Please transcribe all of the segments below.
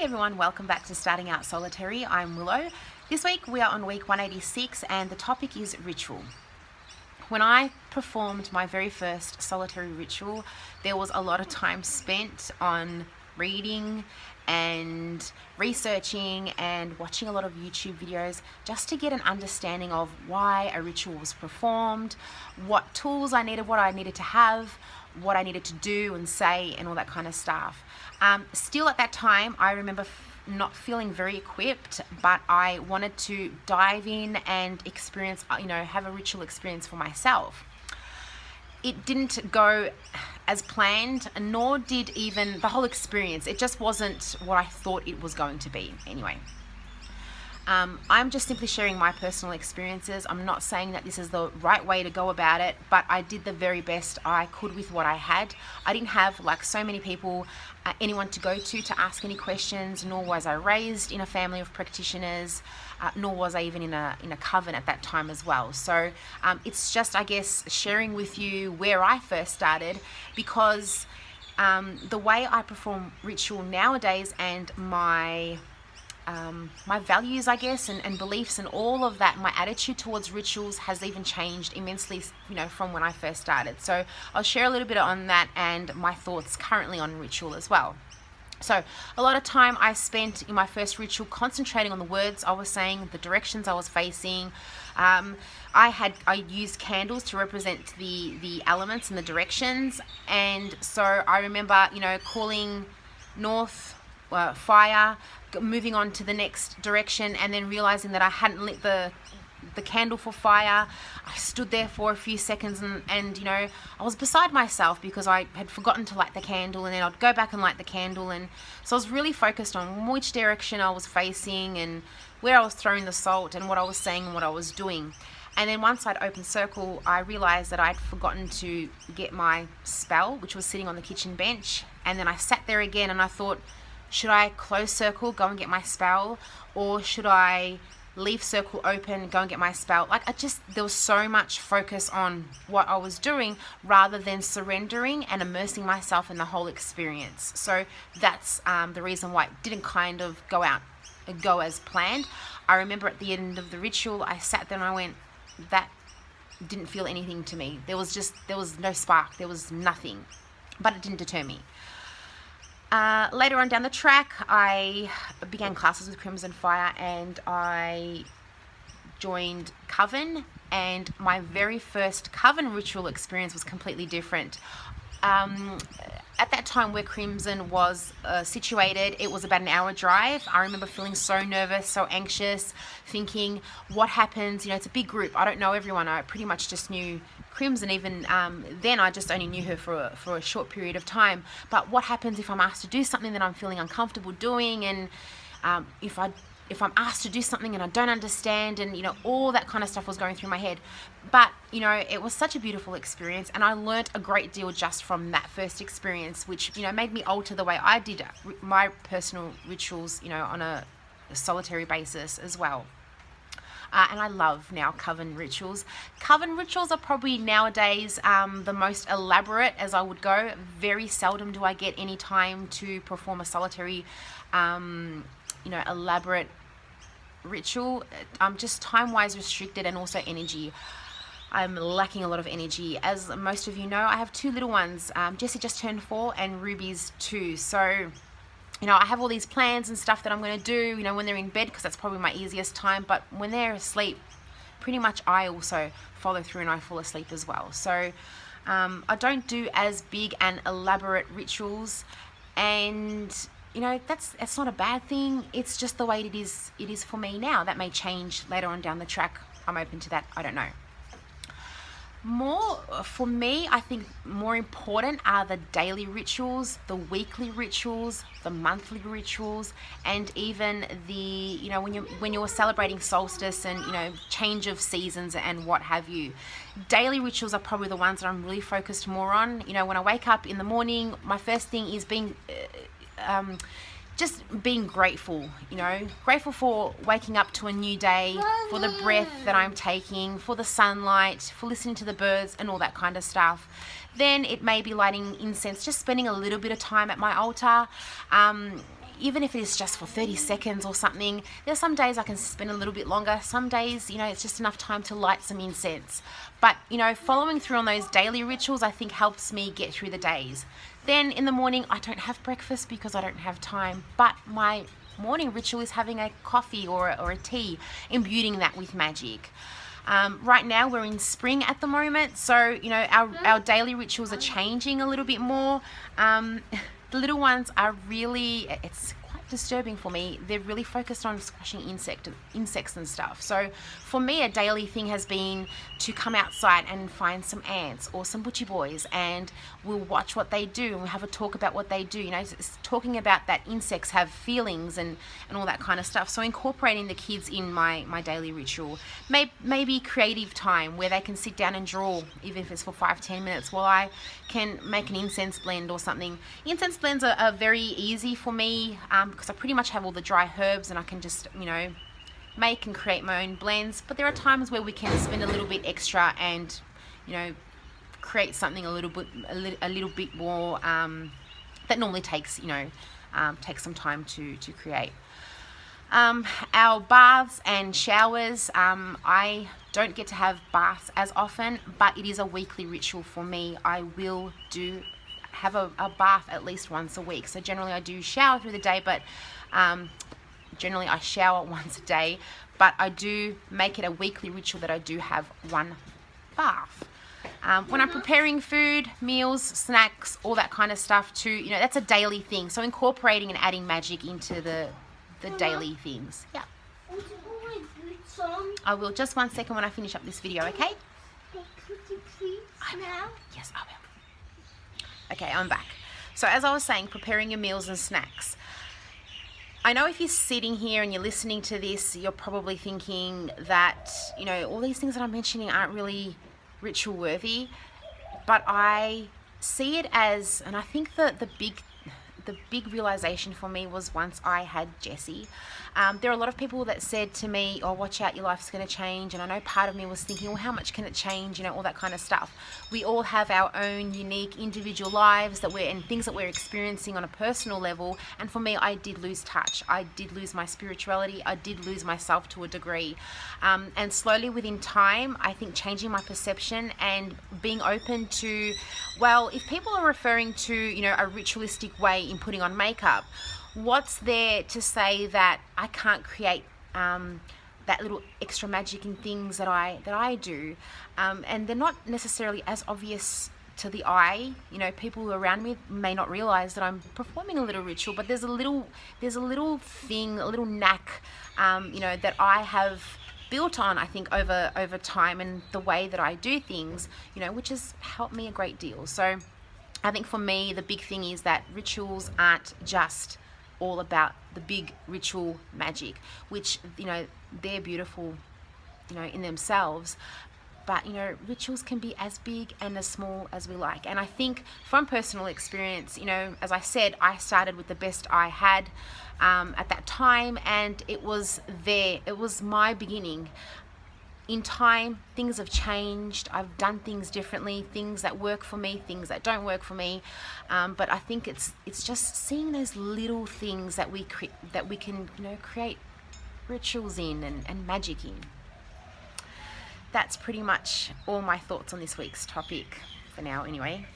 everyone, welcome back to Starting Out Solitary. I'm Willow. This week we are on week 186 and the topic is ritual. When I performed my very first solitary ritual, there was a lot of time spent on reading and researching and watching a lot of YouTube videos just to get an understanding of why a ritual was performed, what tools I needed, what I needed to have, what I needed to do and say and all that kind of stuff. Still at that time, I remember not feeling very equipped, but I wanted to dive in and experience, have a ritual experience for myself. It didn't go as planned, nor did even the whole experience. It just wasn't what I thought it was going to be anyway. I'm just simply sharing my personal experiences. I'm not saying that this is the right way to go about it, but I did the very best I could with what I had. I didn't have, like so many people, anyone to go to ask any questions, nor was I raised in a family of practitioners, nor was I even in a coven at that time as well. So it's just, I guess, sharing with you where I first started, because the way I perform ritual nowadays and my values, I guess, and beliefs and all of that, my attitude towards rituals has even changed immensely, from when I first started. So I'll share a little bit on that and my thoughts currently on ritual as well. So a lot of time I spent in my first ritual concentrating on the words I was saying, the directions I was facing. I used candles to represent the elements and the directions, and so I remember, calling north, fire, moving on to the next direction, and then realizing that I hadn't lit the candle for fire. I stood there for a few seconds and I was beside myself because I had forgotten to light the candle, and then I'd go back and light the candle, and so I was really focused on which direction I was facing and where I was throwing the salt and what I was saying and what I was doing. And then once I'd opened circle, I realized that I'd forgotten to get my spell, which was sitting on the kitchen bench, and then I sat there again and I thought, should I close circle, go and get my spell, or should I leave circle open, go and get my spell? There was so much focus on what I was doing rather than surrendering and immersing myself in the whole experience. So that's the reason why it didn't kind of go as planned. I remember at the end of the ritual, I sat there and I went, that didn't feel anything to me. There was no spark, there was nothing, but it didn't deter me. Later on down the track, I began classes with Crimson Fire and I joined Coven, and my very first Coven ritual experience was completely different. At that time where Crimson was situated, it was about an hour drive. I remember feeling so nervous, so anxious, thinking, what happens? It's a big group. I don't know everyone. I pretty much just knew Crimson. Even then, I just only knew her for a short period of time. But what happens if I'm asked to do something that I'm feeling uncomfortable doing, and if I'm asked to do something and I don't understand, and all that kind of stuff was going through my head. But it was such a beautiful experience, and I learnt a great deal just from that first experience, which made me alter the way I did my personal rituals, on a solitary basis as well. And I love now Coven rituals. Coven rituals are probably nowadays the most elaborate as I would go. Very seldom do I get any time to perform a solitary elaborate ritual. I'm just time-wise restricted, and also energy. I'm lacking a lot of energy. As most of you know, I have two little ones. Jessie just turned 4 and Ruby's 2. So, I have all these plans and stuff that I'm going to do, when they're in bed, because that's probably my easiest time. But when they're asleep, pretty much I also follow through and I fall asleep as well. So I don't do as big and elaborate rituals, and that's not a bad thing. It's just the way it is for me now. That may change later on down the track. I'm open to that. I don't know. For me, I think more important are the daily rituals, the weekly rituals, the monthly rituals, and even the, when you're celebrating solstice and, change of seasons and what have you. Daily rituals are probably the ones that I'm really focused more on. When I wake up in the morning, my first thing is just being grateful, grateful for waking up to a new day, for the breath that I'm taking, for the sunlight, for listening to the birds and all that kind of stuff. Then it may be lighting incense, just spending a little bit of time at my altar. even if it is just for 30 seconds or something. There's some days I can spend a little bit longer. Some days, you know, it's just enough time to light some incense. But, you know, following through on those daily rituals, I think helps me get through the days. Then in the morning, I don't have breakfast because I don't have time. But my morning ritual is having a coffee or a tea, imbuing that with magic. Right now we're in spring at the moment, so you know our daily rituals are changing a little bit more. The little ones are really, it's quite disturbing for me. They're really focused on squashing insects and stuff. So for me, a daily thing has been to come outside and find some ants or some butchie boys, and we'll watch what they do and we'll have a talk about what they do. You know, it's talking about that insects have feelings and all that kind of stuff. So incorporating the kids in my daily ritual. Maybe creative time where they can sit down and draw, even if it's for 5-10 minutes, while I can make an incense blend or something. Incense blends are very easy for me because I pretty much have all the dry herbs and I can just, you know, make and create my own blends. But there are times where we can spend a little bit extra and, you know, create something a little bit more that normally takes, you know, takes some time to create. Our baths and showers, I don't get to have baths as often, but it is a weekly ritual for me. I will have a bath at least once a week. So generally I do shower through the day, but generally I shower once a day, but I do make it a weekly ritual that I do have one bath. When I'm preparing food, meals, snacks, all that kind of stuff too, you know, that's a daily thing. So incorporating and adding magic into the daily things. Yeah. I will, just 1 second when I finish up this video, okay? Could you please now? Yes, I will. Okay, I'm back. So as I was saying, preparing your meals and snacks. I know if you're sitting here and you're listening to this, you're probably thinking that, you know, all these things that I'm mentioning aren't really ritual worthy, but I see it as, and I think the big realization for me was once I had Jessie. There are a lot of people that said to me, oh, watch out, your life's going to change. And I know part of me was thinking, well, how much can it change? You know, all that kind of stuff. We all have our own unique individual lives and things that we're experiencing on a personal level. And for me, I did lose touch. I did lose my spirituality. I did lose myself to a degree. And slowly within time, I think changing my perception and being open to, well, if people are referring to, you know, a ritualistic way in putting on makeup, what's there to say that I can't create that little extra magic in things that I do, and they're not necessarily as obvious to the eye. You know, people around me may not realize that I'm performing a little ritual, but there's a little thing, a little knack, you know, that I have built on, I think, over time, and the way that I do things, you know, which has helped me a great deal. So I think for me, the big thing is that rituals aren't just all about the big ritual magic, which, you know, they're beautiful, you know, in themselves. But, you know, rituals can be as big and as small as we like. And I think from personal experience, you know, as I said, I started with the best I had at that time, and it was there. It was my beginning. In time, things have changed. I've done things differently, things that work for me, things that don't work for me. But I think it's just seeing those little things that we can, you know, create rituals in and magic in. That's pretty much all my thoughts on this week's topic for now anyway.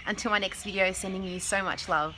Until my next video, sending you so much love.